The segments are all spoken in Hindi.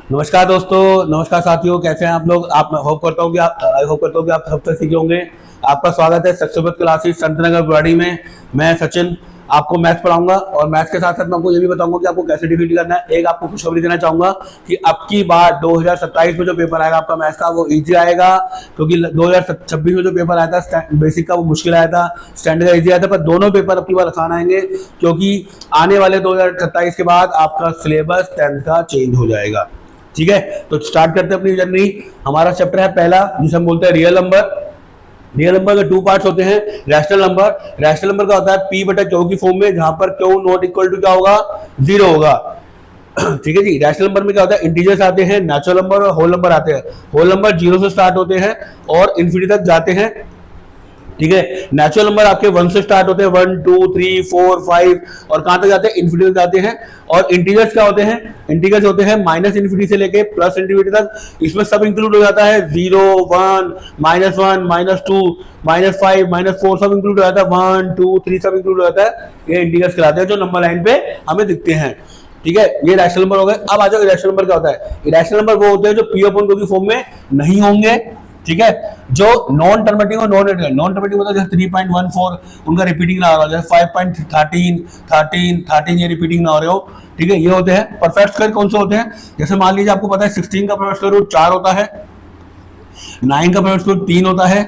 नमस्कार दोस्तों, नमस्कार साथियों, कैसे हैं आप लोग। आप होप करता हूँ कि आप सब तक सीखे होंगे। आपका स्वागत है सत्यव्रत क्लासेस संतनगर बुराड़ी में। मैं सचिन आपको मैथ्स पढ़ाऊंगा और मैथ्स के साथ साथ मैं आपको ये भी बताऊंगा कि आपको कैसे डिफीट करना है। एक आपको खुशखबरी देना चाहूंगा कि अब की बार 2027 में जो पेपर आएगा आपका मैथ्स का वो इजी आएगा, क्योंकि 2026 में जो पेपर आया था बेसिक का वो मुश्किल आया था, स्टैंडर्ड का इजी आया था। पर दोनों पेपर अब की बार आसान आएंगे, क्योंकि आने वाले 2027 के बाद आपका सिलेबस 10th का चेंज हो जाएगा। ठीक है, तो स्टार्ट करते हैं अपनी जर्नी। हमारा चैप्टर है पहला, जिसे हम बोलते हैं रियल नंबर। रियल नंबर के 2 पार्ट्स होते हैं। रैशनल नंबर का होता है p बटा क्यू की फॉर्म में, जहां पर क्यू नॉट इक्वल टू क्या होगा, 0 होगा। ठीक है जी। रैशनल नंबर में क्या होता है, इंटीजर्स आते हैं, नेचुरल नंबर और होल नंबर आते हैं। होल नंबर 0 से स्टार्ट होते हैं और इन्फिनिटी तक जाते हैं। ठीक है, नेचुरल नंबर आपके 1 से स्टार्ट होते हैं, 1 2 3 4 5 और कहां तक जाते हैं, इन्फिनिटी तक जाते हैं। और इंटीजर्स क्या होते हैं, इंटीजर्स होते हैं माइनस इन्फिनिटी से लेके प्लस इन्फिनिटी तक। इसमें सब इंक्लूड हो जाता है, 0 1 -1 -2 -5 -4 सब इंक्लूड हो जाता है, 1 2 3 सब इंक्लूड हो जाता है। ये इंटीजर्स कहलाते हैं, जो नंबर लाइन पे हमें दिखते हैं। ठीक है, ये रैशनल नंबर हो गए। अब आ जाओ इरेशनल नंबर क्या होता है। इरेशनल नंबर वो होते हैं जो p अपॉन q की फॉर्म में नहीं होंगे। ठीक है, जो नॉन टर्मिनेटिंग और नॉन टर्मिनेटिंग मतलब 3.14 उनका रिपीटिंग ना हो रहा है, 5.13 13 13 ये रिपीटिंग ना हो रहे हो। ठीक है, ये होते हैं। परफेक्ट स्क्वायर कौन से होते हैं, जैसे मान लीजिए आपको पता है 16 का परफेक्ट स्क्वायर रूट 4 होता है, 9 का परफेक्ट स्क्वायर रूट 3 होता है,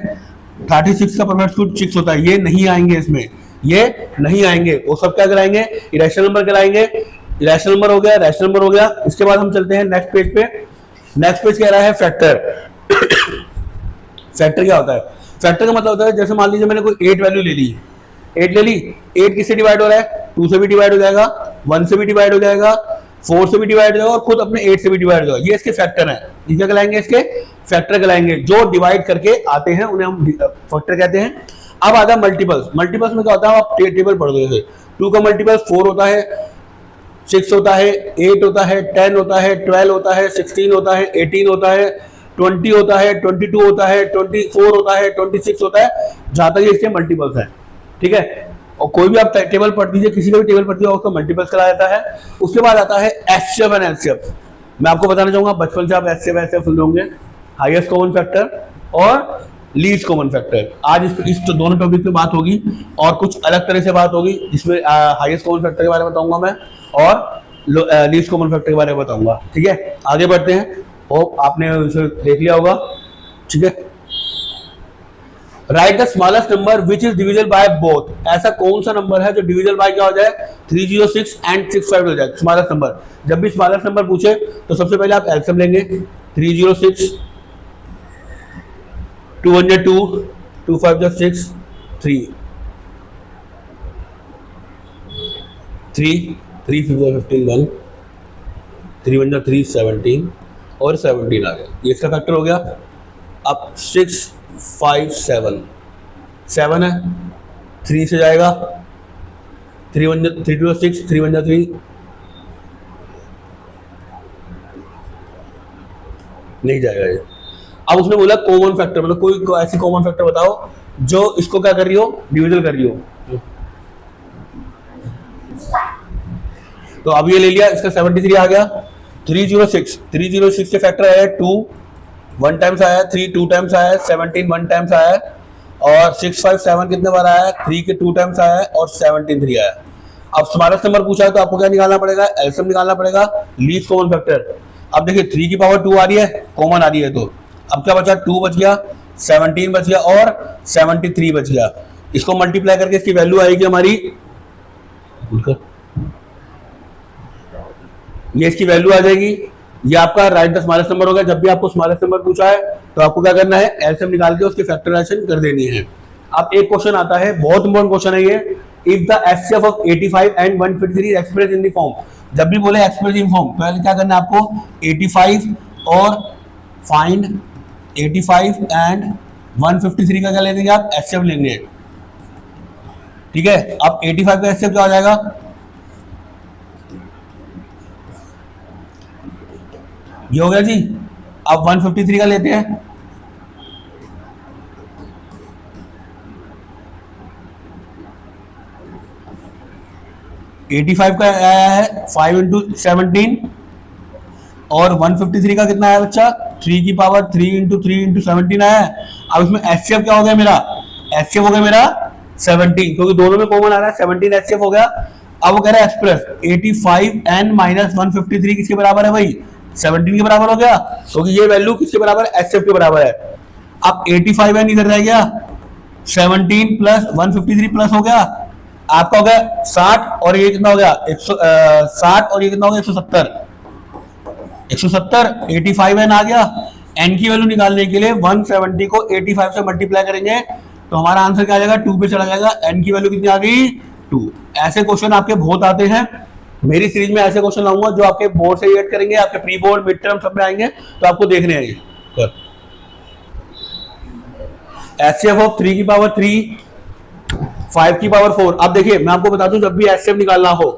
36 का परफेक्ट स्क्वायर रूट 6 होता है। ये नहीं आएंगे, इसमें ये नहीं आएंगे। वो सब क्या कराएंगे, इरेशनल नंबर कराएंगे। इरेशनल नंबर हो गया, रैशनल नंबर हो गया। इसके बाद हम चलते हैं नेक्स्ट पेज पे। नेक्स्ट पेज कह रहा है फैक्टर। फैक्टर क्या होता है, फैक्टर का मतलब होता है, जैसे मान लीजिए मैंने कोई 8 वैल्यू ले ली, 8 ले ली, 8 किससे डिवाइड हो रहा है, 2 से भी डिवाइड हो जाएगा, 1 से भी डिवाइड हो जाएगा, 4 से भी डिवाइड हो जाएगा और खुद अपने 8 से भी डिवाइड हो जाएगा। ये इसके फैक्टर हैं। ये क्या कहलाएंगे, इसके फैक्टर कहलाएंगे। जो डिवाइड करके आते हैं उन्हें हम फैक्टर कहते हैं। अब आता है मल्टीपल्स। मल्टीपल्स में क्या होता है, आप टेबल पढ़ दो। 2 का मल्टीपल 4 होता है, 6 होता है, 8 होता है, 10 होता है, 12 होता है, 16 होता है, 18 होता है, 20 होता है, 22 होता है, 24 होता है, 26 होता है, जहां तक ये इसके मल्टीपल्स हैं। ठीक है, और कोई भी आप टेबल पढ़ दीजिए, किसी का भी टेबल पढ़ दीजिए, उसका मल्टीपल्स करा जाता है। उसके बाद आता है एचसीएफ एंड एलसीएफ। मैं आपको बताना चाहूंगा, बचपन से आप एचसीएफ सुन होंगे, हाईएस्ट कॉमन फैक्टर और लीस्ट कॉमन फैक्टर। आज इस दोनों टॉपिक पे बात होगी और कुछ अलग तरह से बात होगी, जिसमें हाईएस्ट कॉमन फैक्टर के बारे में बताऊंगा मैं और लीस्ट कॉमन फैक्टर के बारे में बताऊंगा। ठीक है, आगे बढ़ते हैं। होप आपने उसे देख लिया होगा। ठीक है, right the smallest number which is divisible by both. ऐसा कौन सा नंबर है जो डिविजिबल बाय क्या हो जाए, 306 एंड 65 हो जाए, स्मॉलेस्ट नंबर। जब भी स्मॉलेस्ट नंबर पूछे तो सबसे पहले आप एलसीएम लेंगे। 306 202 2 5 6 3 3 3 15 1 3 1 3 17 और 17 आ गया। ये इसका फैक्टर हो गया। अब 6 5 7 है, 3 से जाएगा, 3 1 3 2 6 3 1 3 नहीं जाएगा ये। अब उसने बोला कॉमन फैक्टर, मतलब कोई ऐसी कॉमन फैक्टर बताओ जो इसको क्या कर रही हो, डिविजन कर रही हो। तो अब ये ले लिया, इसका 73 आ गया। 306 के फैक्टर आया 2 1 टाइम्स आया, 3 2 टाइम्स आया, 17 1 टाइम्स आया और 6 5 7 कितने बार आया, 3 के 2 टाइम्स आया और 17 3 आया। अब स्मॉलेस्ट नंबर पूछा है तो आपको क्या निकालना पड़ेगा, एलसीएम निकालना पड़ेगा, लीस्ट कॉमन फैक्टर। अब देखिए 3 की पावर 2 आ रही है, कॉमन आ रही है, तो अब क्या बचा, 2 बच गया, 17 बच गया और 73 बच गया। इसको मल्टीप्लाई करके इसकी वैल्यू आएगी हमारी, ये इसकी वैल्यू आ जाएगी। ये आपका राइट द स्मॉलेस्ट नंबर होगा। जब भी आपको स्मॉलेस्ट नंबर पूछा है तो आपको क्या करना है, एलसीएम निकाल के उसकी फैक्टराइजेशन कर देनी है। अब एक क्वेश्चन आता है, बहुत इंपॉर्टेंट क्वेश्चन है ये, if the HCF of 85 and 153 express in the form. जब भी बोले एक्सप्रेस इन फॉर्म, पहले क्या करना है आपको, 85 और फाइंड 85 एंड 153 का क्या ले लेंगे आप, एचसीएफ लेंगे। ठीक है, अब 85 का एचसीएफ क्या हो जाएगा, ये हो गया जी। अब 153 का लेते हैं, $85 का आया है 5 × 17 और 153 का कितना है बच्चा, 3 की पावर 3 इंटू 3 इंटू 17 आया है। अब इसमें एचसीएफ क्या हो गया मेरा, एचसीएफ हो गया मेरा 17, क्योंकि दोनों में कॉमन आ रहा है, 17 एचसीएफ हो गया। अब वो कह रहा है एक्सप्रेस 85n माइनस 153 किसके बराबर है भाई, 17 के बराबर हो गया, क्योंकि ये वैल्यू किसके बराबर है, एचसीएफ के बराबर है। अब 85n इधर रह गया, 17 प्लस 153 प्लस हो गया, आपका हो गया 60 और ये कितना हो गया 60 और ये कितना हो गया 170, 170 85n आ गया। n की वैल्यू निकालने के लिए 170 को 85 से मल्टीप्लाई करेंगे तो हमारा आंसर क्या आ जाएगा, 2 पे चला जाएगा। n की वैल्यू कितनी आ गई, 2। ऐसे क्वेश्चन आपके बहुत आते हैं, मेरी सीरीज में ऐसे क्वेश्चन लाऊंगा जो आपके बोर्ड से रिलेट करेंगे, आपके प्री बोर्ड मिड टर्म सब में आएंगे, तो आपको देखने आएंगे। एचसीएफ ऑफ 3 की पावर 3, 5 की पावर 4। अब देखिए मैं आपको बता दूं, जब भी एचसीएफ निकालना हो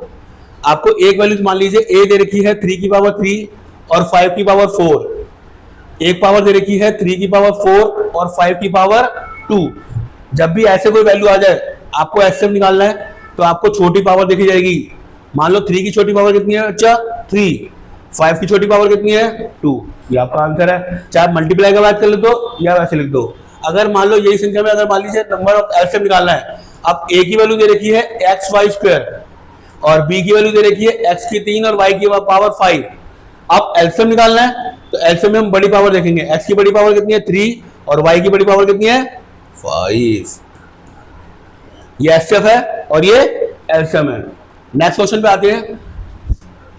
आपको एक वैल्यू मान लीजिए ए दे रखी है 3 की पावर 3 और 5 की पावर 4, एक पावर दे रखी है 3 की पावर 4 और 5 की पावर 2। जब भी ऐसे कोई वैल्यू आ जाए आपको एचसीएफ निकालना है तो आपको छोटी पावर देखी जाएगी। मान लो 3 की छोटी पावर कितनी है बच्चा, 3, 5 की छोटी पावर कितनी है, 2। ये आपका आंसर है, चाहे मल्टीप्लाई का बात कर लो तो या वैसे लिख दो। अगर मान लो यही संख्या में अगर मान लीजिए नंबर ऑफ एलसीएम निकालना है, अब ए की वैल्यू दे रखी है एक्स वाई स्क्वायर और बी की वैल्यू दे रखी है एक्स की 3 और वाई की पावर 5। अब एलसीएम निकालना है तो एलसीएम में हम बड़ी पावर देखेंगे, एक्स की बड़ी पावर कितनी है 3 और वाई की बड़ी पावर कितनी है 5। ये एचसीएफ है और ये एलसीएम है। नेक्स्ट क्वेश्चन पे आते हैं,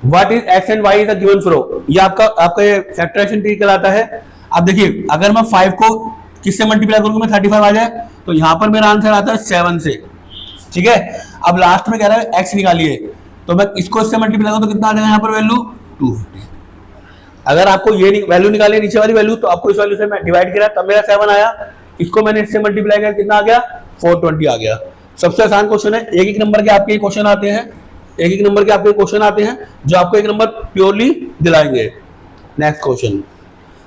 what is X and Y is a given फ्रो। ये आपका ये फैक्टराइजेशन ट्री कहलाता है। अब देखिए अगर मैं 5 को किससे मल्टीप्लाई करूंगा मैं 35 आ जाए तो यहां पर मेरा आंसर आता है 7 से, ठीक है। अब लास्ट में कह रहा है एक्स निकालिए, तो मैं इसको इससे मल्टीप्लाई करूं तो कितना आ जाएगा यहाँ पर वैल्यू 250। अगर आपको ये वैल्यू निकाली है नीचे वाली वैल्यू तो आपको इस वैल्यू से मैं डिवाइड किया तब मेरा 7 आया, इसको मैंने इससे मल्टीप्लाई किया कितना आ गया 420 आ गया। सबसे आसान क्वेश्चन है, एक एक नंबर के आपके क्वेश्चन आते हैं, एक एक नंबर के आपके क्वेश्चन आते हैं जो आपको एक नंबर प्योरली दिलाएंगे। Next question,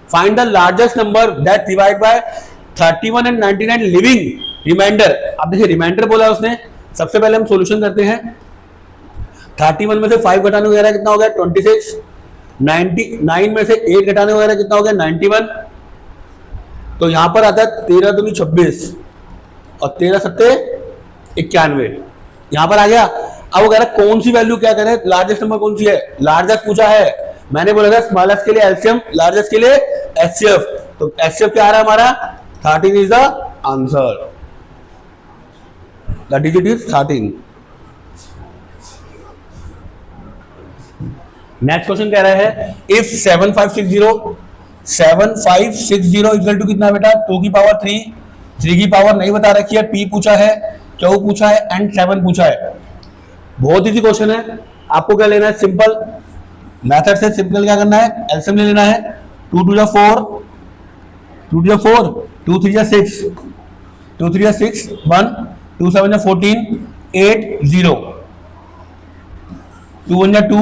find the largest number that divide by 31 and 99 leaving remainder. अब देखिए रिमाइंडर बोला उसने, सबसे पहले हम सॉल्यूशन करते हैं। 31 में से 5 घटाने वगैरह कितना हो गया 26, 99 में से 8 घटाने वगैरह कितना हो गया 91, तो यहां पर आता है 13 दूनी 26 और 13 सत्ते 91, यहां पर आ गया। अब वो कह रहा है कौन सी वैल्यू क्या करें, लार्जेस्ट नंबर कौन सी है, लार्जेस्ट पूछा है, मैंने बोला था स्मॉलेस्ट के लिए एलसीएम, लार्जेस्ट के लिए एचसीएफ, तो एचसीएफ क्या आ रहा है हमारा 13 is the answer, the digit is 13। Next question कह रहा है इफ 7560 इक्वल टू कितना बेटा 2 की पावर 3 की पावर नहीं बता रखी है, p पूछा है, q पूछा है एंड 7 पूछा है। बहुत इजी क्वेश्चन है, आपको क्या लेना है सिंपल मेथड से, सिंपल क्या करना है एलसीएम ले लेना है। 2 2 4, 2 2 4, 2 3 6, 2 3 6 1, 2 7 14, 8 0, 2 1 2,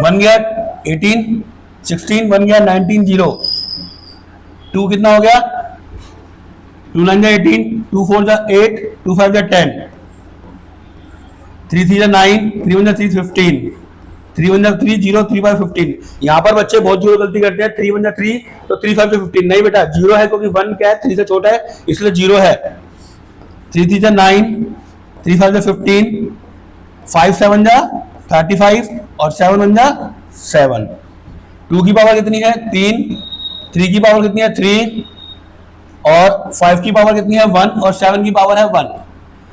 1 गया 18, 16 1 गया 19 0, 2 कितना हो गया 2 9 18, 2 4 8, 2 5 10, 3 3 9, 3 1 3 15, 3 1 3 0, 3 5 15। यहाँ पर बच्चे बहुत जीरो गलती करते हैं, 3 1 3 तो 3 5 15 नहीं बेटा, जीरो है क्योंकि 1 क्या है 3 से छोटा है इसलिए जीरो है। 3 3 9, 3 5 15, 5 7 35 और 7 1 7। 2 की पावर कितनी है 3, 3 की पावर कितनी है 3 और 5 की पावर कितनी है 1 और 7 की पावर है 1।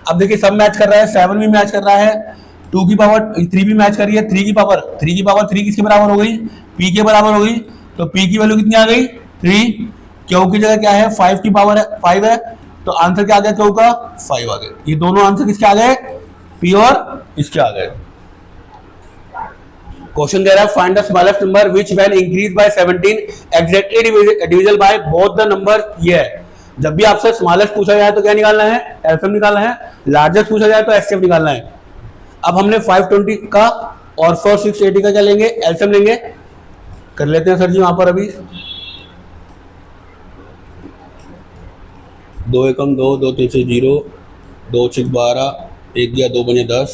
अब देखिए सब मैच कर रहा है, 7 भी मैच कर रहा है, 2 की पावर 3 भी मैच कर रही है, 3 की पावर 3 किसके बराबर हो गई p के बराबर हो गई, तो p की वैल्यू कितनी आ गई 3, q की जगह क्या है 5 की पावर है 5 है, तो आंसर क्या आ गया q का 5 आ गया। ये दोनों आंसर किसके आ गए p और इसके आ गए। क्वेश्चन कह रहा है find the smallest number which when increase by 17 exactly divisible by both the number. ये है, जब भी आपसे स्मॉलेस्ट पूछा जाए तो क्या निकालना है एलसीएम निकालना है, लार्जेस्ट पूछा जाए तो एचसीएफ निकालना है। अब हमने 520 का और 4680 का क्या लेंगे एलसीएम लेंगे, कर लेते हैं सर जी वहां पर अभी। 2 एकम 2, 2 3 0, 2 6 12, 1 दिया 2 बने 10,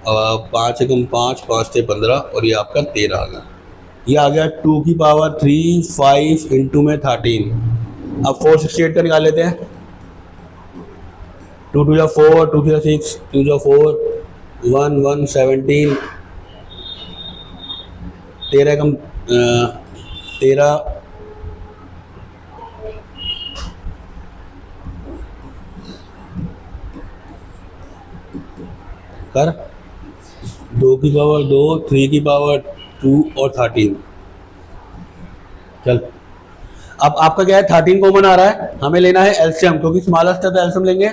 5 एकम 5, 5 से 15 और ये आपका 13 आ गया। ये आ गया 2 की पावर 3 5 इंटू में 13। अब 468 का निकाल लेते हैं। 2 2 4 2 3 6 2 4 1 1 17 13 कम 13 कर 2 की पावर 2 3 की पावर 2 और 13। चल अब आपका क्या है 13 कॉमन आ रहा है, हमें लेना है एलसीएम, क्योंकि स्मॉलेस्ट है तो एलसीएम लेंगे।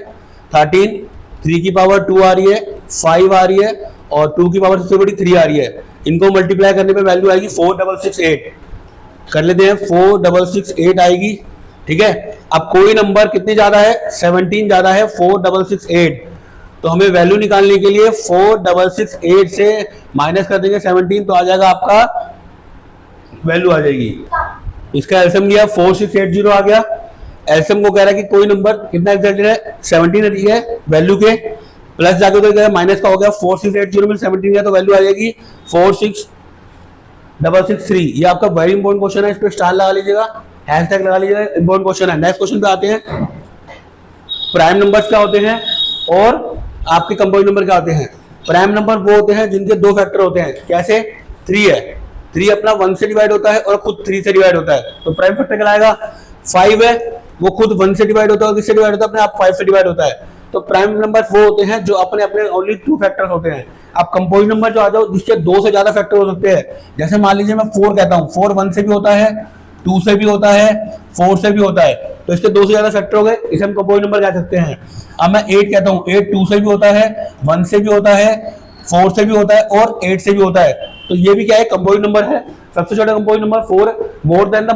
13 3 की पावर 2 आ रही है, 5 आ रही है और 2 की पावर सबसे बड़ी 3 आ रही है। इनको मल्टीप्लाई करने पे वैल्यू आएगी 4668। कर लेते हैं 4668 आएगी। ठीक है, अब कोई नंबर कितने ज्यादा है, 17 ज्यादा है 4668, तो हमें वैल्यू निकालने के लिए 4668 से माइनस कर देंगे 17, तो आ जाएगा आपका वैल्यू आ जाएगी। इसका एलसीएम लिया 4680 आ गया। एलसीएम को कह रहा है कि कोई नंबर कितना एग्जैक्ट है 17 है वैल्यू के, प्लस जाके तो क्या माइनस का हो गया 4680 में 17 है तो वैल्यू आ जाएगी 46663। ये आपका वेरी इंपॉर्टेंट क्वेश्चन है, इस पर स्टार लगा लीजिएगा, हैशटैग लगा लीजिएगा, इंपॉर्टेंट क्वेश्चन है। नेक्स्ट क्वेश्चन पे आते हैं। प्राइम नंबर्स क्या होते हैं और आपके कंपाउंड नंबर क्या होते हैं। प्राइम नंबर वो होते हैं जिनके दो फैक्टर होते हैं। कैसे, 3 है, 3 अपना 1 से डिवाइड होता है और खुद 3 से डिवाइड होता है, तो प्राइम फैक्टर कहलाएगा। 5 है, वो खुद 1 से डिवाइड होता है और किससे डिवाइड होता है, अपने आप 5 से डिवाइड होता है, तो प्राइम नंबर वो होते हैं जो अपने अपने ओनली 2 फैक्टर्स होते हैं। आप कंपाउंड नंबर जो आ जाओ जिसके 2 से ज्यादा फैक्टर हो सकते हैं, जैसे मान लीजिए मैं 4 कहता हूँ, 4 1 से भी होता है, 2 से भी होता है, 4 से भी होता है, तो इसके 2 से ज्यादा फैक्टर हो गए, इसे हम कंपाउंड नंबर कह सकते हैं। अब मैं 8 कहता हूँ, 8 2 से भी होता है, 1 से भी होता है, 4 से भी होता है और 8 से भी होता है, तो ये भी क्या है, कंपाउंड नंबर है। सबसे छोटा compound number 4, more than the,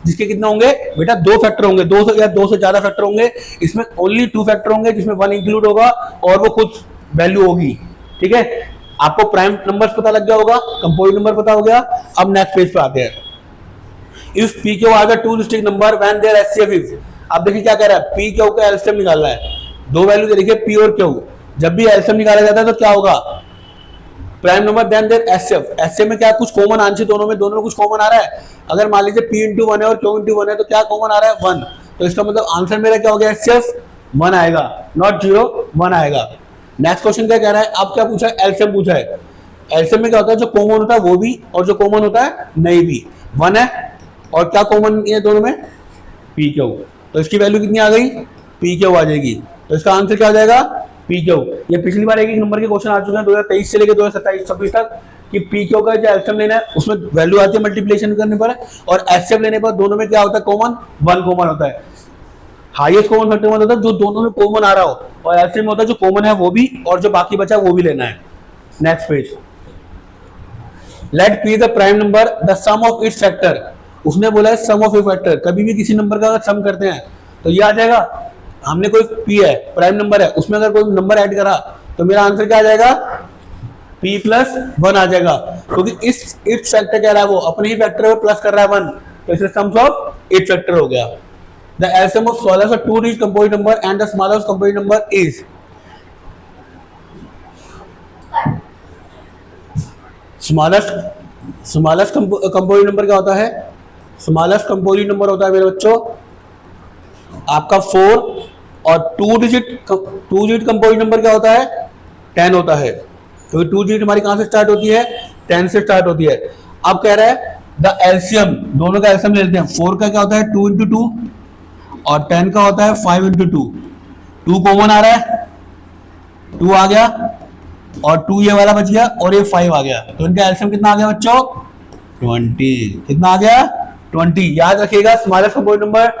जिसके कितने होंगे बेटा 2 फैक्टर होंगे, 2 से या 2 से ज्यादा फैक्टर होंगे, इसमें ओनली 2 फैक्टर होंगे जिसमें 1 इंक्लूड होगा और वो खुद वैल्यू होगी। ठीक है, आपको प्राइम नंबर्स पता लग गया होगा, कंपाउंड नंबर पता हो गया। अब नेक्स्ट पेज पे आते हैं। If P Q are the 2 distinct number when their HCF is, अब देखिए क्या कह रहा है, पी क्यू का एलसीएम निकालना है। दो वैल्यू दे रखी है पी और क्यू, जब भी एलसीएम निकाला जाता है तो क्या होगा, prime number then their HCF. HCF में क्या कुछ कॉमन आंसर दोनों में कुछ कॉमन आ रहा है। अगर मान लीजिए p इंटू 1 है और q इंटू 1 है तो क्या कॉमन आ रहा है 1, तो इसका मतलब आंसर मेरा क्या हो गया, एचसीएफ 1 आएगा, नॉट 0, 1 आएगा। नेक्स्ट क्वेश्चन क्या कह रहा है, आप क्या पूछा है, एलसीएम पूछा है। एलसीएम में क्या होता है, जो कॉमन होता है वो भी और जो कॉमन होता है नहीं भी। 1 है और क्या कॉमन है दोनों में, पी क्यू, तो इसकी वैल्यू कितनी आ गई, पी क्यू आ जाएगी, तो इसका आंसर क्या आ जाएगा, पी क्यू। ये पिछली बार एक नंबर के क्वेश्चन आ चुके हैं 2023 से लेकर 2027-26 तक, कि पी क्यू का जो एलसीएम लेना है उसमें वैल्यू आती है मल्टीप्लिकेशन करने पर, और एचसीएफ लेने पर दोनों में क्या होता है, कॉमन 1 कॉमन होता है। हाईएस्ट कॉमन फैक्टर होता है जो दोनों में कॉमन आ रहा हो, और एलसीएम होता है जो कॉमन है वो भी और जो बाकी बचा वो भी लेना है। Next page. Let P the prime number the sum of its factor, उसने बोला है सम ऑफ ए फैक्टर, कभी भी किसी नंबर का अगर सम करते हैं तो ये आ जाएगा। हमने कोई पी है, प्राइम नंबर है, उसमें अगर कोई नंबर ऐड करा तो मेरा आंसर क्या आ जाएगा, p प्लस 1 आ जाएगा, क्योंकि इस इट्स फैक्टर कह रहा है वो अपने ही फैक्टर में प्लस कर रहा है 1, तो इसे सम्स ऑफ इट्स फैक्टर हो गया। The LCM of smallest of 2 digit compound number and the smallest compound number is, smallest compound number क्या होता है, स्मॉलेस्ट कंपाउंड नंबर होता है मेरे बच्चों आपका 4, और 2 डिजिट कंपाउंड नंबर क्या होता है, 10 होता है, क्योंकि 2 डिजिट हमारी कहां से स्टार्ट होती है, 10 से स्टार्ट होती है। अब कह रहा है द एलसीएम, दोनों का एलसीएम ले लेते हैं। 4 का क्या होता है 2 इंटू 2 और 10 का होता है 5 इंटू 2, 2 कॉमन आ रहा है, 2 आ गया और 2 ये वाला बच गया और ये 5 आ गया, तो इनका एलसीएम कितना आ गया बच्चों, 20। कितना आ गया, 20। याद रखिएगा smallest compound number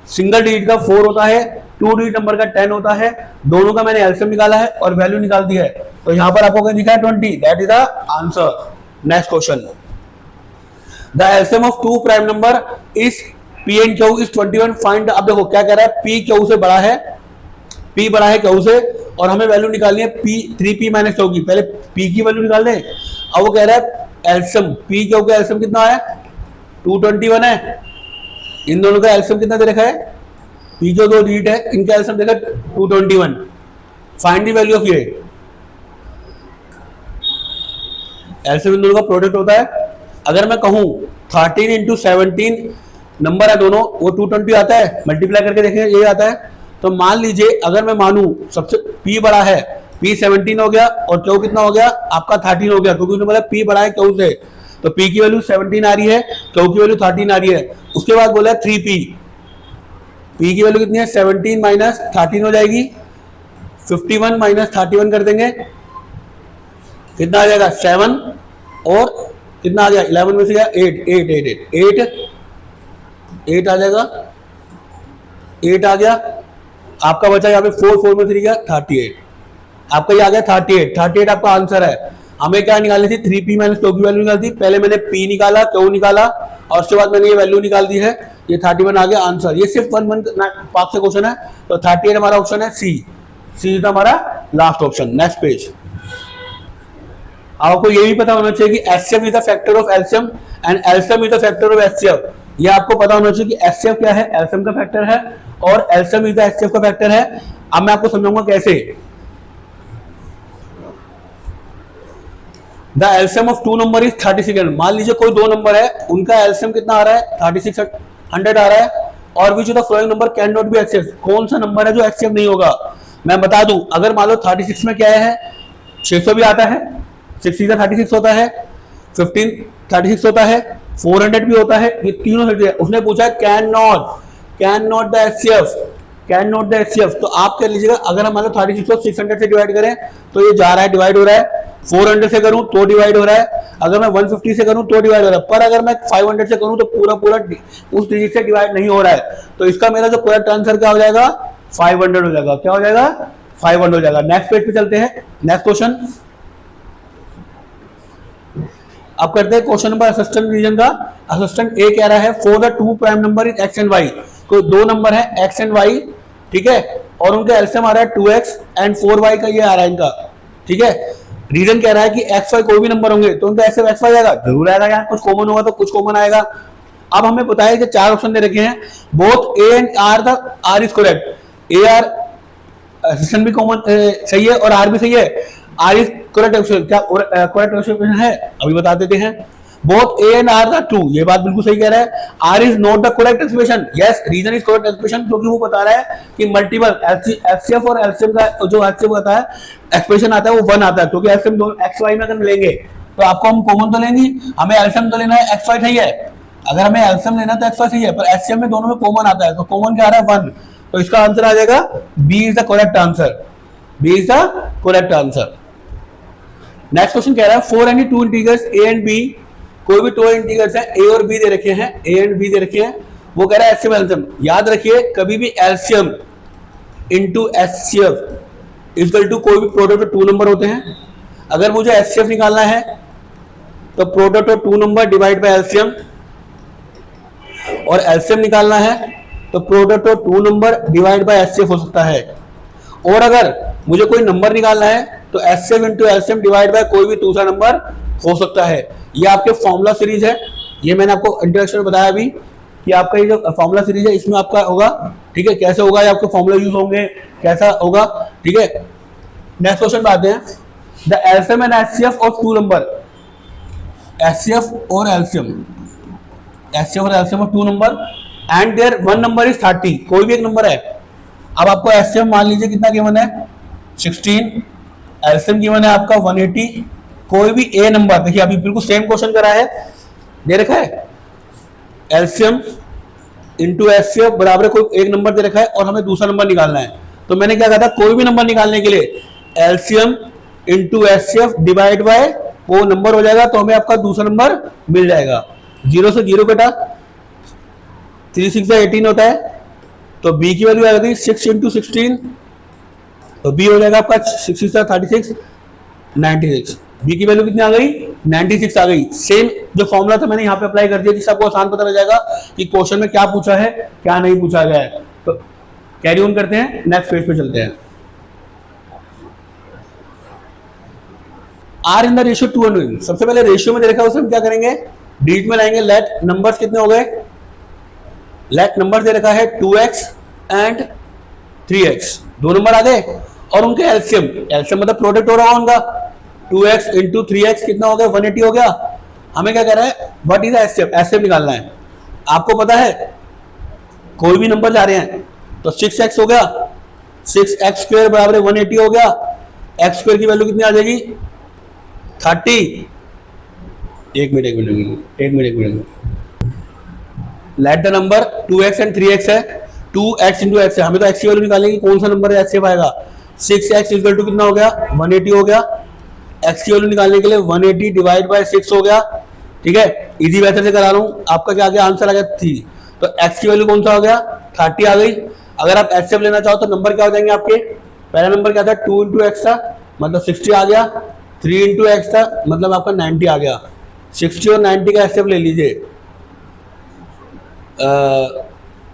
single digit का 4 होता है, 2 डिजिट नंबर का 10 होता है, दोनों का मैंने एलसीएम निकाला है और वैल्यू निकाल दी है, तो यहां पर आपको क्या लिखा है 20, that is the answer. Next question, the LCM of 2 prime number is p and q is 21, find. अब देखो क्या कह रहा है, p q से बड़ा है, p बड़ा है q से, और हमें वैल्यू निकालनी है p 3p माइनस q की, पहले p की वैल्यू निकाल दें। अब वो कह रहा है एलसीएम p q का एलसीएम कितना है, 221 है, इन दोनों का एलसीएम कितना दे रखा है, पी जो 2 डिजिट है इनका एलसीएम देखा 221, फाइंड द वैल्यू ऑफ ये। एलसीएम इन दोनों का प्रोडक्ट होता है। अगर मैं कहूं 13 इंटू 17 नंबर है दोनों, वो 220 आता है, मल्टीप्लाई करके देखेंगे ये आता है। तो मान लीजिए अगर मैं मानूं सबसे P बड़ा है, P 17 हो गया और Q कितना हो गया आपका 13 हो गया, क्योंकि उसने बोला P बड़ा है Q से, तो P की वैल्यू 17 आ रही है, Q की वैल्यू 13 आ रही है। उसके बाद बोला 3P, P की वैल्यू कितनी है 17 माइनस 13 हो जाएगी, 51 माइनस 31 कर देंगे, कितना आ जाएगा 7 और कितना आ गया 11 में से गया 8 आ जाएगा, 8 आ गया आपका, बचा यहाँ पे 4 में 3 गया 38, आपका ये आ गया 38 आपका आंसर है। हमें क्या निकालनी थी 3P माइनस Q की वैल्यू निकालती, पहले मैंने P निकाला Q निकाला और उसके बाद मैंने ये वैल्यू निकाल दी है, ये 31 आ गया आंसर। ये सिर्फ 1 पार्ट से क्वेश्चन है, तो 38 हमारा ऑप्शन है सी था हमारा लास्ट ऑप्शन। Next page. आपको ये भी पता होना चाहिए कि HCF is the factor of LCM and LCM is the factor of HCF। ये आपको पता होना चाहिए कि HCF क्या है, एलसीएम का फैक्टर है और एलसीएम इज द HCF का फैक्टर है। अब मैं आपको समझाऊंगा कैसे। The LCM of two number is 36। मान लीजिए कोई दो नंबर है, उनका एलसीएम कितना आ रहा है 3600 आ रहा है, और which the following number can not be HCF। कौन सा नंबर है जो HCF नहीं होगा। मैं बता दूं, अगर मान लो 36 में क्या है 600 भी आता है, 6 का 36 होता है, 15 36 होता है, 400 भी होता है, ये तीनों है। उसने पूछा कैन नॉट द HCF, तो आप कह लीजिएगा अगर हम मान लो 36 को 600 से डिवाइड करें तो ये जा रहा है, डिवाइड हो रहा है, 400 से करूं तो डिवाइड हो रहा है, अगर मैं 150 से करूं तो डिवाइड हो रहा है, पर अगर मैं 500 से करूं तो पूरा उस डिजिट से डिवाइड नहीं हो रहा है। तो इसका मेरा जो करेक्ट आंसर क्या हो जाएगा 500 हो जाएगा। क्या हो जाएगा 500 हो जाएगा। नेक्स्ट पेज पे चलते हैं, नेक्स्ट क्वेश्चन। अब करते हैं क्वेश्चन नंबर असिस्टेंट रीजन का। असिस्टेंट ए कह रहा है for the two prime number is X and Y. कोई दो नंबर है एक्स एंड वाई, ठीक है, और उनका एलसीएम आ रहा है 2x एंड 4y का ये आ रहा है इनका, ठीक है। रीजन कह रहा है कि एक्स वाई कोई भी नंबर होंगे तो उनका एक्स वाई आएगा, जरूर आएगा यार, कुछ कॉमन होगा तो कुछ कॉमन आएगा। अब हमें पता है कि चार ऑप्शन दे रखे हैं, both A and R the R is correct. A R assistant भी कॉमन सही है और आर भी सही है। आर इज करेक्ट ऑप्शन, क्या करेक्ट ऑप्शन है अभी बता देते हैं। Both A and R the true, ये बात बिल्कुल सही कह रहा है। R is not the correct expression, yes reason is correct expression, क्योंकि वो बता रहा है कि मल्टीपल एचसीएफ और एलसीएम का जो एचसीएफ आता है एक्सप्रेशन आता है वो 1 आता है, क्योंकि एलसीएम दोनों एक्स वाई में अगर लेंगे तो आपको हम कॉमन तो लेंगे, हमें एलसीएम तो लेना है एक्स वाई सही है। अगर हमें एलसीएम लेना तो एक्स वाई सही है, पर एचसीएफ में दोनों में कॉमन आता है, तो कॉमन क्या आ रहा है 1, तो इसका आंसर आ जाएगा B is the correct answer, B is the correct answer. Next question कह रहा है for any two integers A and B, कोई भी दो इंटीजर्स हैं ए और बी दे रखे हैं, ए एंड बी दे रखे हैं, वो कह रहा है एचसीएफ एलसीएम। याद रखिए कभी भी LCM into HCF equal to कोई भी प्रोडक्ट ऑफ टू नंबर होते हैं। अगर मुझे एचसीएफ निकालना है तो product of two number divide by LCM, और एलसीएम निकालना है तो product of two number divide by HCF हो सकता है। और अगर मुझे कोई नंबर निकालना है तो HCF into LCM divide by कोई भी दूसरा नंबर हो सकता है। ये आपके फॉर्मूला सीरीज है, ये मैंने आपको इंट्रोडक्शन में बताया अभी कि आपका ये जो फॉर्मूला सीरीज है इसमें आपका होगा, ठीक है, कैसे होगा, ये आपके फॉर्मूला यूज होंगे, कैसा होगा, ठीक है। नेक्स्ट क्वेश्चन पे आते हैं, the LCM and HCF of two number, HCF और LCM of two number and there one number is 30, कोई भी एक नंबर है। अब आपको एचसीएफ मान लीजिए कितना गिवन है 16, एलसीएम गिवन है आपका 180, कोई भी ए नंबर, देखिए अभी बिल्कुल सेम क्वेश्चन करा है, दे रखा है एलसीएम इंटू एचसीएफ बराबर कोई एक नंबर दे रखा है और हमें दूसरा नंबर निकालना है। तो मैंने क्या कहा था, कोई भी नंबर निकालने के लिए LCM into HCF divide by वो नंबर हो जाएगा, तो हमें आपका दूसरा नंबर मिल जाएगा। 0 से 0 कटा, 3 6 18 होता है, तो बी की वैल्यू आ गई 6 इंटू 16, तो बी हो जाएगा आपका 6 36 96। बी की वैल्यू कितनी आ गई 96 आ गई। सेम जो फॉर्मूला था मैंने यहाँ पे अप्लाई कर दिया, जिससे आपको आसान पता लग जाएगा कि क्वेश्चन में क्या पूछा है क्या नहीं पूछा गया है। तो कैरी ऑन करते हैं, नेक्स्ट पेज पे चलते हैं। Are in the ratio 2 and 1, सबसे पहले रेशियो में देखा उसमें हम क्या करेंगे, डिजिट में लाएंगे। लेट नंबर्स कितने हो गए, लेट नंबर दे रखा है 2x एंड 3x, दो नंबर आ गए और उनके एलसीएम मतलब प्रोडक्ट हो रहा होगा उनका 2x इंटू 3x कितना हो गया 180 हो गया, हमें क्या कह रहा है, व्हाट इज एचसीएफ, एचसीएफ निकालना है। आपको पता है कोई भी नंबर जा रहे हैं तो 6x हो गया, 6x स्क्वायर बराबर 180 हो गया, x स्क्वायर की वैल्यू कितनी आ जाएगी 30। एक minute let the number 2x and 3x है, 2x इंटू एक्स है, हमें तो x की वैल्यू निकालेंगे, कौन सा नंबर है एचसीएफ आएगा, 6x इक्वल टू कितना हो गया 180 हो गया, x की वैल्यू निकालने के लिए 180 डिवाइड बाय 6 हो गया। ठीक है, इजी मेथड से करा रहा हूं, आपका क्या आ गया आंसर आ गया 3। तो x की वैल्यू कौन सा हो गया 30 आ गई। अगर आप एचसीएफ लेना चाहो तो नंबर क्या हो जाएंगे आपके, पहला नंबर क्या था 2 इंटू एक्स था मतलब 60 आ गया, 3 इंटू एक्स था मतलब आपका 90 आ गया। 60 और 90 का एचसीएफ ले लीजिए,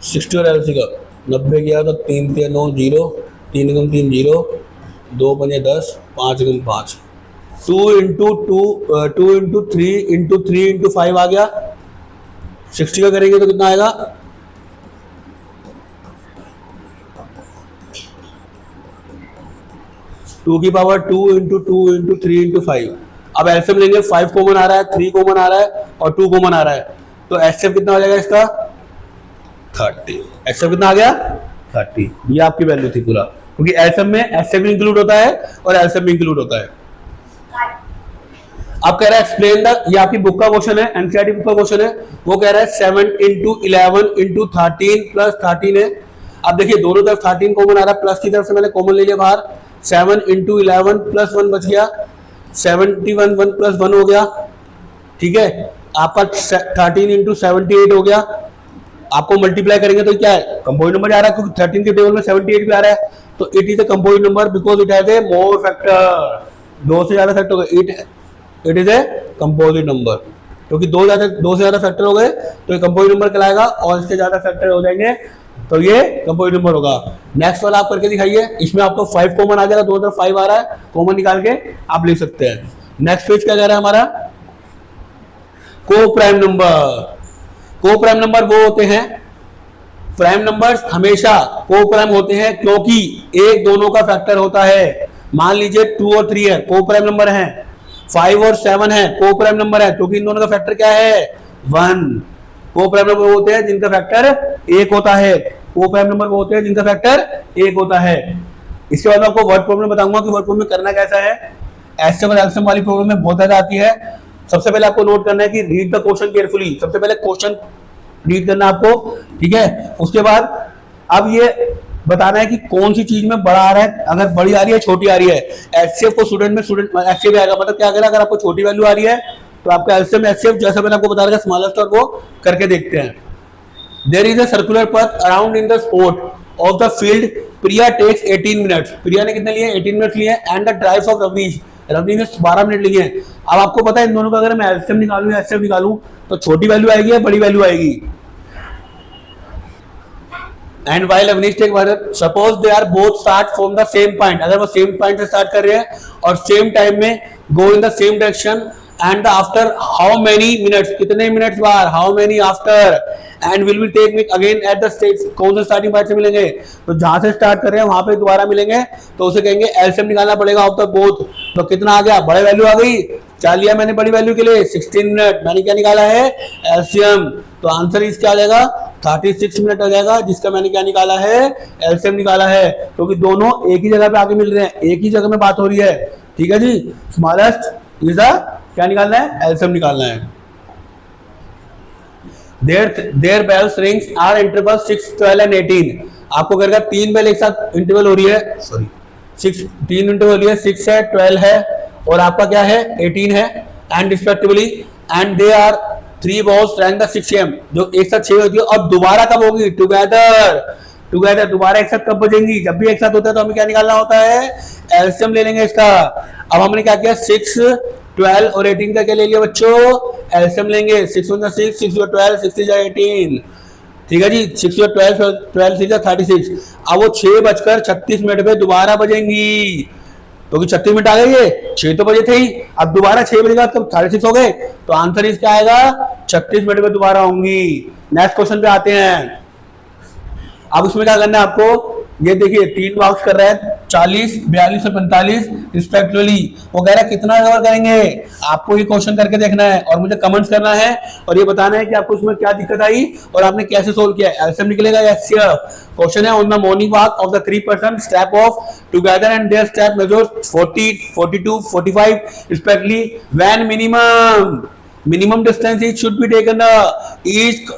60 और एलसी का 90 किया तो 3 3 9 0, 3 गुम 3 0, 2 5 10, 5 गुम 5, 2 इंटू 3 इंटू 5 आ गया। 60 का करेंगे तो कितना आएगा 2 की पावर 2 इंटू 3 इंटू 5। अब एलसीएम लेंगे, 5 कॉमन आ रहा है, 3 कॉमन आ रहा है और 2 कॉमन आ रहा है, तो एचसीएफ कितना हो जाएगा इसका 30। एचसीएफ कितना आ गया 30, ये आपकी वैल्यू थी पूरा, क्योंकि एलसीएम में एचसीएफ भी इंक्लूड होता है और एलसीएम भी इंक्लूड होता है। आप कह रहा है एक्सप्लेन द, ये आपकी बुक का क्वेश्चन है, एनसीईआरटी बुक का क्वेश्चन है, वो कह रहा है 7 इंटू 11 इंटू 13 प्लस 13 है। अब देखिए दोनों तरफ 13 कॉमन आ रहा है, प्लस की तरफ से मैंने कॉमन ले लिया बाहर, 7 इंटू 11 प्लस 1 बच गया, 71 1 प्लस 1 हो गया। ठीक है, आपका 13 इंटू 78 हो गया। आपको मल्टीप्लाई करेंगे तो क्या है कंपोजिट नंबर आ रहा है, क्योंकि 13 के टेबल में 78 भी आ रहा है, तो it is a composite number because it has a more factor, 2 से ज्यादा फैक्टर हो गए, it is a composite number, क्योंकि 2 से ज्यादा फैक्टर हो गए तो ये कंपोजिट नंबर कहलाएगा, और इसके ज्यादा फैक्टर हो जाएंगे तो ये कंपोजिट नंबर होगा। नेक्स्ट वाला आप करके दिखाइए, इसमें आपको 5 कॉमन आ जाएगा, 2 तरफ 5 आ रहा है, कॉमन निकाल के आप लिख सकते हैं। नेक्स्ट पेज क्या कह रहा है हमारा, को प्राइम नंबर। को प्राइम नंबर वो होते हैं, प्राइम नंबर्स हमेशा को प्राइम होते हैं क्योंकि एक दोनों का फैक्टर होता है। मान लीजिए 2 और 3 है, को प्राइम नंबर है, 5 और 7 है, को प्राइम नंबर है, क्योंकि इन दोनों का फैक्टर क्या है 1। को प्राइम नंबर होते हैं जिनका फैक्टर 1 होता है, को प्राइम नंबर वो होते हैं जिनका फैक्टर 1 होता है। इसके बाद आपको वर्ड प्रॉब्लम बताऊंगा कि वर्ड प्रॉब्लम करना कैसा है। एचसीएफ और एलसीएम वाली प्रॉब्लम में बहुत ज्यादा आती है। सबसे पहले आपको नोट करना है कि रीड द क्वेश्चन केयरफुली, सबसे पहले क्वेश्चन रीड करना आपको, ठीक है। उसके बाद अब ये बताना है कि कौन सी चीज में बड़ा आ रहा है, अगर बड़ी आ रही है छोटी आ रही है। एचसीएफ को स्टूडेंट में स्टूडेंट एचसीएफ आएगा, मतलब क्या करेगा, अगर आपको छोटी वैल्यू आ रही है तो आपका एलसीएम एचसीएफ जैसा मैंने आपको बता रहा स्मॉलेस्ट, और वो करके देखते हैं। There is a circular path around in the spot of the field, Priya takes 18 minutes, Priya ने कितने लिए 18 मिनट लिए, and the drives of Ravneesh, Ravneesh ने 12 मिनट लिए हैं। अब आपको पता है इन दोनों का अगर मैं एलसीएम निकालूं या एचसीएफ निकालूं तो छोटी वैल्यू आएगी या बड़ी वैल्यू आएगी। And while Avnish take water, suppose they are both start from the same point, अगर वो सेम पॉइंट से स्टार्ट कर रहे हैं और सेम टाइम में go in the same direction, and after how many minutes, कितने मिनट्स बाद, how many after, and will be take again at the stage, कौन से स्टार्टिंग पॉइंट से मिलेंगे, तो जहां से स्टार्ट कर रहे हैं वहां पे दोबारा मिलेंगे, तो उसे कहेंगे एलसीएम निकालना पड़ेगा ऑफ द बोथ। तो कितना आ गया, बड़ी वैल्यू आ गई, चाल लिया मैंने बड़ी वैल्यू के लिए 16 मिनट, मैंने क्या निकाला है एलसीएम, तो आंसर इसका आ जाएगा 36 मिनट आ जाएगा, जिसका मैंने क्या निकाला है एलसीएम निकाला है, क्योंकि दोनों एक ही जगह पे आके मिल रहे हैं, एक ही जगह में बात हो रही है। ठीक है जी, स्मॉलेस्ट इज द क्या निकालना है एलसीएम निकालना है। There bells rings are interval 6 12 and 18, आपको करेगा 3 बेल एक साथ इंटरवल हो रही है, सॉरी 3 इंटरवल हो रही है, 6 है 12 है और आपका क्या है 18 है, and respectively, and they are 3 balls rang the 6 am, जो एक साथ 6 होती है, और दोबारा कब होगी टुगेदर दोबारा एक साथ कब बजेंगी, जब भी एक साथ होता है तो हमें क्या निकालना होता है एलसीएम ले लेंगे इसका। अब हमने क्या किया 6 12 और 18 का क्या ले लिया बच्चों एलसीएम लेंगे, 6 1 6 6 12 6 3 18, ठीक है जी, 6 12 12 6 36। अब वो 6:36 पे दोबारा बजेंगी, क्योंकि 36 मिनट आ गए, ये 6 तो बजे थे ही, अब दोबारा 6 बजे का तब 36 हो गए, तो आंसर इसका आएगा 36 मिनट पे दोबारा होंगी। नेक्स्ट क्वेश्चन पे आते हैं। अब उसमें क्या करना है आपको, ये देखिए 3 मार्क्स कर रहा है, 40, 42 और 45 रिस्पेक्टिवली। वो कह रहा है कितना कवर करेंगे, आपको ये क्वेश्चन करके देखना है और मुझे कमेंट्स करना है और ये बताना है कि आपको इसमें क्या दिक्कत आई और आपने कैसे सोल्व किया। एलसीएम निकलेगा या एचसीएफ। क्वेश्चन है on the morning walk of the 3 person step of together and there step measures 40, 42, 45 respectively when minimum distance is should be taken each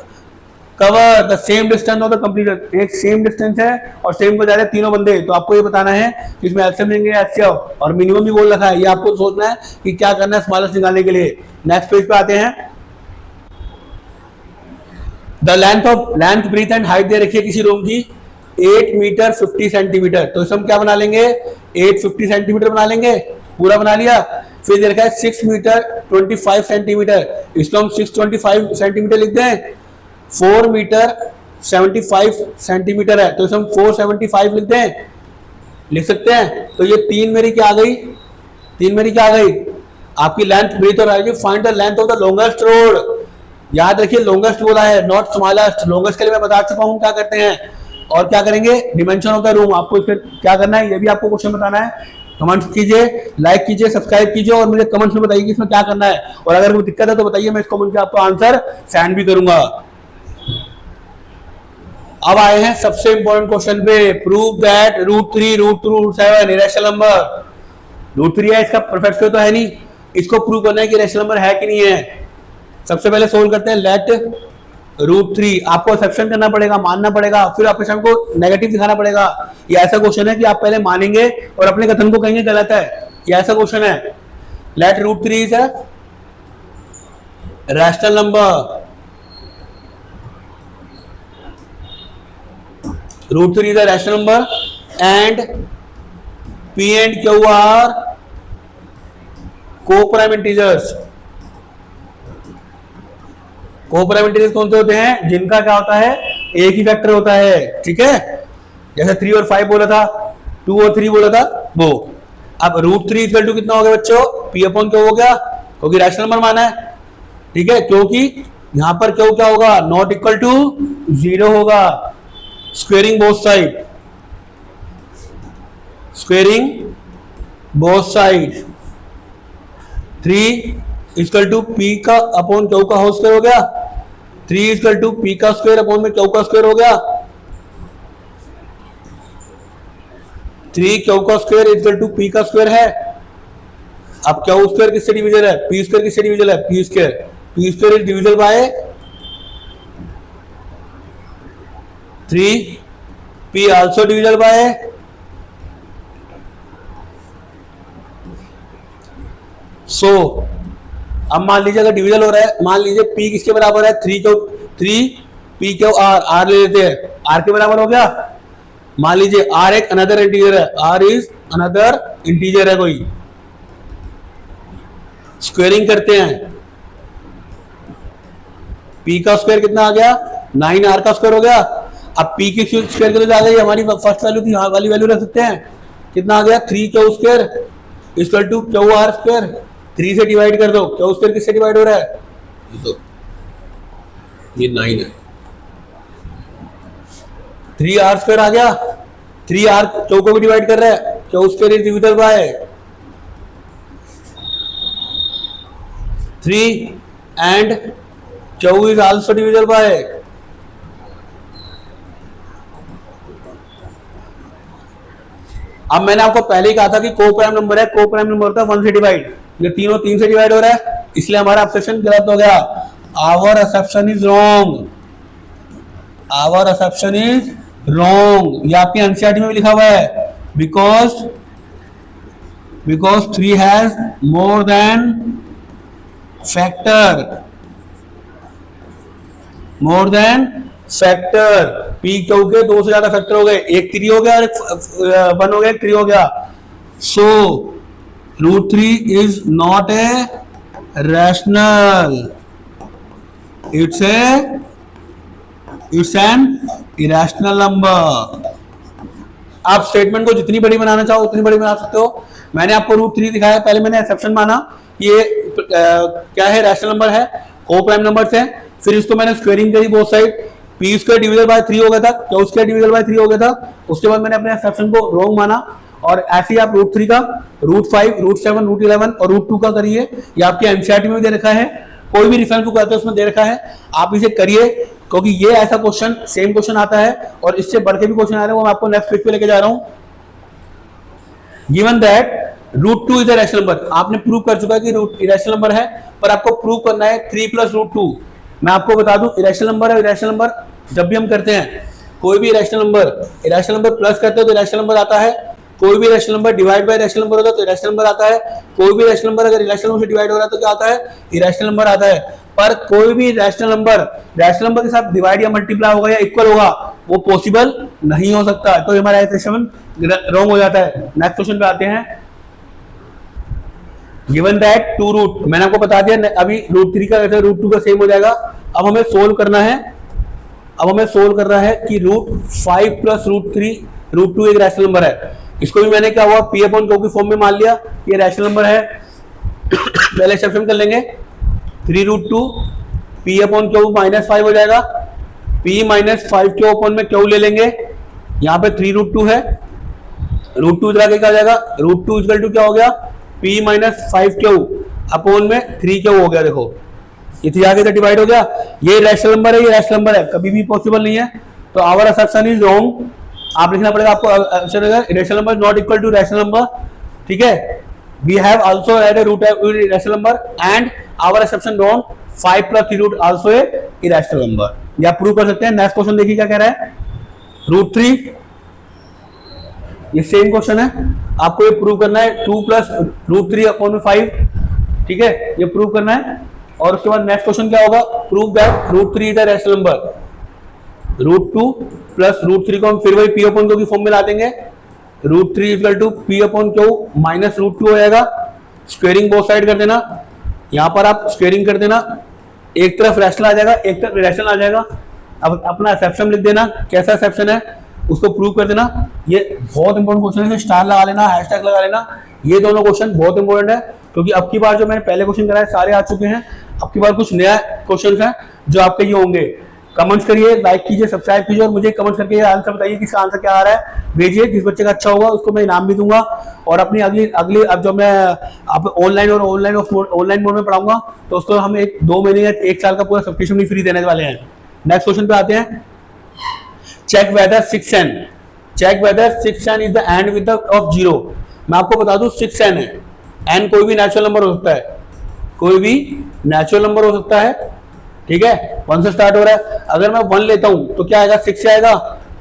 cover the same distance of the completer. एक सेम डिस्टेंस है और सेम को जा रहे हैं तीनों बंदे, तो आपको ये बताना है कि इसमें एलसीएम लेंगे या एचसीएफ और मिनिमम भी बोल रखा है। ये आपको सोचना है कि क्या करना है स्मॉलेस्ट निकालने के लिए। नेक्स्ट पेज पे आते हैं। The length breadth and height दे रखी है किसी रूम की 8 मीटर 50 सेंटीमीटर, तो इसे हम क्या बना लेंगे 850 सेंटीमीटर बना लेंगे, पूरा बना लिया। फिर दे रखा है 6 मीटर 25 सेंटीमीटर, इसको हम 625 सेंटीमीटर लिख दें। 4 मीटर 75 सेंटीमीटर है, तो इसे हम 475 लिख दें, लिख सकते हैं। तो ये 3 मेरी क्या आ गई, 3 मेरी क्या आ गई आपकी लेंथ ब्रीथ और आएगी। Find the length of the longest road. याद रखिए लॉन्गेस्ट बोला है नॉट स्मॉलेस्ट। लॉन्गेस्ट के लिए मैं बता चुका हूं क्या करते हैं और क्या करेंगे, डिमेंशन ऑफ द रूम। आपको इसमें क्या करना है ये भी आपको क्वेश्चन बताना है। कमेंट्स कीजिए, लाइक कीजिए, सब्सक्राइब कीजिए और मुझे कमेंट्स में बताइए कि इसमें क्या करना है और अगर कोई दिक्कत है तो बताइए, मैं इस कमेंट के आपको आंसर सेंड भी करूंगा। अब आए हैं सबसे इंपॉर्टेंट क्वेश्चन पे। Prove that √3 √7 irrational number. √3 है, इसका परफेक्ट स्क्वायर तो है नहीं, इसको प्रूव करना है कि इरेशनल नंबर है कि नहीं है। सबसे पहले सोल्व करते हैं। लेट √3, आपको एक्सेप्शन करना पड़ेगा, मानना पड़ेगा, फिर ऑपरेशन को नेगेटिव दिखाना पड़ेगा। ये ऐसा क्वेश्चन है कि आप पहले मानेंगे और अपने कथन को कहेंगे गलत है, ये ऐसा क्वेश्चन है। Let √3 is a rational number. √3 is a rational number and P and Q are co-prime integers। co-prime integers कौन से होते हैं, जिनका क्या होता है एक ही फैक्टर होता है, ठीक है। जैसे 3 और 5 बोला था, 2 और 3 बोला था वो। अब √3 इक्वल टू कितना हो गया बच्चों, P अपॉन Q हो गया, क्योंकि रैशनल नंबर माना है, ठीक है। क्योंकि यहां पर Q क्या होगा, नॉट इक्वल टू 0 होगा। Squaring both side, squaring both side 3 equal to P का अपॉन क्यू का होल स्क्वायर हो गया। 3 इक्वल टू पी का स्क्वायर अपॉन में क्यू का स्क्वायर हो गया। 3 क्यू का स्क्वायर इक्वल टू पी का स्क्वायर है। अब क्यू स्क्वायर किससे डिविजल है, पी स्क्वायर किससे डिविजल है, P square is divisible by 3, P also divisible by so। अब मान लीजिए अगर डिविजल हो रहा है, मान लीजिए P किसके बराबर है, 3 P क्यू R ले लेते हैं, R के बराबर हो गया। मान लीजिए R एक अनदर इंटीजर है, R इज अनदर इंटीजर है कोई, स्क्वेयरिंग करते हैं। P का स्क्वायर कितना आ गया, 9R का स्क्वायर हो गया। अब P की स्क्वायर की आ गई, हमारी फर्स्ट वैल्यू थी, यहाँ वाली वैल्यू रख सकते हैं। कितना आ गया, 3 Q square equal to Q R square. 3 से डिवाइड कर दो, क्यू स्क्वायर किससे डिवाइड हो रहा है, ये 9 है। 3R स्क्वायर आ गया, 3R क्यू को भी डिवाइड कर रहा है, Q square is divisible by 3 and Q is also divisible by. अब मैंने आपको पहले ही कहा था कि को प्राइम नंबर है, को प्राइम नंबर होता है 1 से डिवाइड, ये तीनों 3 से डिवाइड हो रहा है, इसलिए हमारा एक्सेप्शन गलत हो गया। Our exception is wrong, our exception is wrong. ये आपके एनसीईआरटी में भी लिखा हुआ है, because 3 has more than factor, more than factor. P Q के 2 से ज्यादा फैक्टर हो गए, एक 3 हो गया और एक 1 हो गया, एक 3 हो गया। सो √3 is not a rational, it's an irrational number. आप स्टेटमेंट को जितनी बड़ी बनाना चाहो उतनी बड़ी बना सकते हो। मैंने आपको √3 दिखाया, पहले मैंने एक्सेप्शन माना, ये क्या है, रैशनल नंबर है, को प्राइम नंबर है। फिर इसको मैंने स्क्वेयरिंग करी both side, P square divisible by 3 हो गया था, क्यू स्क्वायर डिविजल बाय 3 हो गया था। उसके बाद मैंने अपने एक्सेप्शन को रॉन्ग माना और ऐसे ही आप √3 का √5, √7, √11 और √2 का करिए। ये आपके एनसीईआरटी में भी दे रखा है, कोई भी रेफरेंस बुक आता है उसमें दे रखा है, आप इसे करिए क्योंकि ये ऐसा क्वेश्चन सेम क्वेश्चन आता है और इससे बढ़ के भी क्वेश्चन आ रहे हैं, वो मैं आपको नेक्स्ट पेज पे लेके जा रहा हूं। Given that √2 is a rational number, आपने प्रूव कर चुका है कि रूट इरेशनल नंबर है, पर आपको प्रूव करना है 3 + √2। मैं आपको बता दूं इरेशनल नंबर है, इरेशनल नंबर जब भी हम करते हैं कोई भी इरेशनल नंबर प्लस करते हो तो इरेशनल नंबर आता है, कोई भी irrational number divide bye irrational number होता है तो इरेशनल नंबर आता है, कोई भी इरेशनल नंबर अगर इरेशनल नंबर से डिवाइड हो रहा है तो क्या आता है, इरेशनल नंबर आता है। पर कोई भी रैशनल नंबर के साथ डिवाइड या मल्टीप्लाई होगा या इक्वल होगा वो पॉसिबल नहीं हो सकता, तो हमारा एक्सप्रेशन रॉन्ग हो जाता है। नेक्स्ट क्वेश्चन पे आते हैं। गिवन दैट 2 रूट, मैंने आपको बता दिया अभी √3 का √2 का सेम हो जाएगा। अब हमें सोल्व करना है, कि √5 + √3 एक रैशनल नंबर है। इसको भी मैंने क्या हुआ P/Q की फॉर्म में मान लिया, ये रैशनल नंबर है। पहले एक्सेप्शन कर लेंगे, 3√2 P/Q -5 हो जाएगा, P - 5Q में Q ले लेंगे, यहाँ पे 3√2 है, √2 इधर आगे क्या हो जाएगा, √2 = क्या हो गया, P - 5Q में 3Q हो गया। देखो इधर आगे से डिवाइड हो गया, ये रैशनल नंबर है, ये रैशनल नंबर है, कभी भी पॉसिबल नहीं है, तो आवर असम्पशन इज रॉन्ग। आप लिखना पड़ेगा आपको rational number not equal to rational number, ठीक है। We have also add a root rational number and our assumption wrong, 5 + 3 root also a irrational number, ये आप प्रूव कर सकते हैं। नेक्स्ट क्वेश्चन देखिए क्या कह रहा है, √3, ये सेम क्वेश्चन है, आपको ये प्रूव करना है 2 + √3/5, ठीक है, ये प्रूव करना है। और उसके बाद नेक्स्ट क्वेश्चन क्या होगा, prove that √3 is a rational number. √2 + √3 को हम फिर वही P/Q की फॉर्म में ला देंगे, √3 = P/Q - √2 हो जाएगा। स्क्वेयरिंग बोथ साइड कर देना, यहां पर आप स्क्वेयरिंग कर देना, एक तरफ रैशनल आ जाएगा, एक तरफ इरेशनल आ जाएगा। अब अपना एक्सेप्शन लिख देना, कैसा एक्सेप्शन है उसको प्रूव कर देना। ये बहुत इंपॉर्टेंट क्वेश्चन है, स्टार लगा लेना, हैशटैग लगा लेना, ये दोनों क्वेश्चन बहुत इंपॉर्टेंट है क्योंकि अब की बार जो मैंने पहले क्वेश्चन कराए सारे आ चुके हैं, अब की बार कुछ नया क्वेश्चन है जो आपके ये होंगे। कमेंट्स करिए, लाइक कीजिए, सब्सक्राइब कीजिए और मुझे कमेंट करके आंसर बताइए कि इसका आंसर क्या आ रहा है, भेजिए। जिस बच्चे का अच्छा होगा उसको मैं इनाम भी दूंगा। और अपनी अगली अब जो मैं आप ऑनलाइन मोड में पढ़ाऊंगा तो उसको हम 2 महीने या 1 साल का पूरा सब्सक्रिप्शन भी फ्री देने वाले हैं। नेक्स्ट क्वेश्चन पे आते हैं, check whether 6n is the end with of 0। मैं आपको बता दूं 6n है, n कोई भी नेचुरल नंबर हो सकता है, कोई भी नेचुरल नंबर हो सकता है, ठीक है। 1 से स्टार्ट हो रहा है, अगर मैं 1 लेता हूं तो क्या आएगा, 6 आएगा।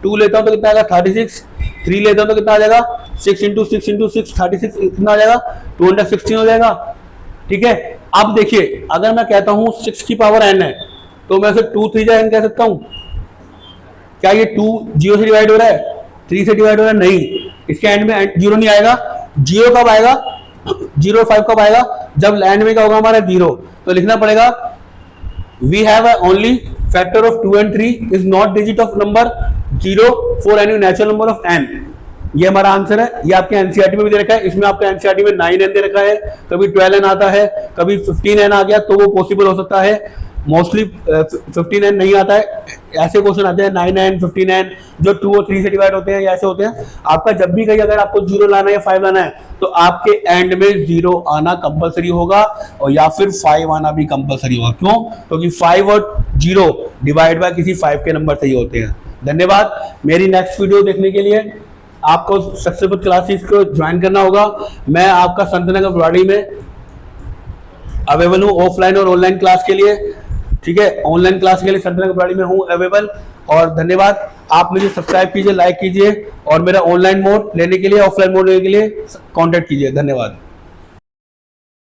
2 लेता हूं तो कितना आएगा, 36। 3 लेता हूं तो कितना आ जाएगा, 6 × 6 × 6 36 कितना आ जाएगा, 216 हो जाएगा, ठीक है। अब देखिए अगर मैं कहता हूं 6 की पावर n है तो मैं उसे 2 3 n कह सकता हूं। क्या ये 2 0 से डिवाइड हो रहा है, 3 से डिवाइड हो रहा है, नहीं, इसके एंड में 0 नहीं आएगा। 0 कब आएगा, 0 5 कब आएगा, जब एंड में क्या होगा हमारा 0। तो लिखना पड़ेगा we have only factor of 2 and 3 is not digit of number 0 for any natural number of n। ये हमारा आंसर है, ये आपके एनसीईआरटी में भी दे रखा है। इसमें आपका एनसीईआरटी में 9n दे रखा है, कभी 12n आता है, कभी 15n आ गया तो वो पॉसिबल हो सकता है। मोस्टली 15n नहीं आता है, ऐसे क्वेश्चन आते हैं 9n 15n जो 2 और 3 से डिवाइड होते हैं, ऐसे होते हैं। आपका जब भी कहीं अगर आपको 0 लाना है या 5 लाना है तो आपके एंड में 0 आना कंपलसरी होगा और या फिर 5 आना भी कंपलसरी होगा। क्यों, क्योंकि 5 और 0 डिवाइड बाय किसी 5 के नंबर से ही होते हैं। धन्यवाद। मेरी नेक्स्ट वीडियो देखने के लिए आपको सक्सेसफुल क्लासेस को ज्वाइन करना होगा। मैं आपका संतनगर बुराड़ी में अवेलेबल हूँ ऑफलाइन और ऑनलाइन क्लास के लिए, ठीक है। ऑनलाइन क्लास के लिए संतनगर बुराड़ी में हूँ अवेलेबल। और धन्यवाद, आप मुझे सब्सक्राइब कीजिए, लाइक कीजिए और मेरा ऑनलाइन मोड लेने के लिए, ऑफलाइन मोड लेने के लिए कांटेक्ट कीजिए। धन्यवाद।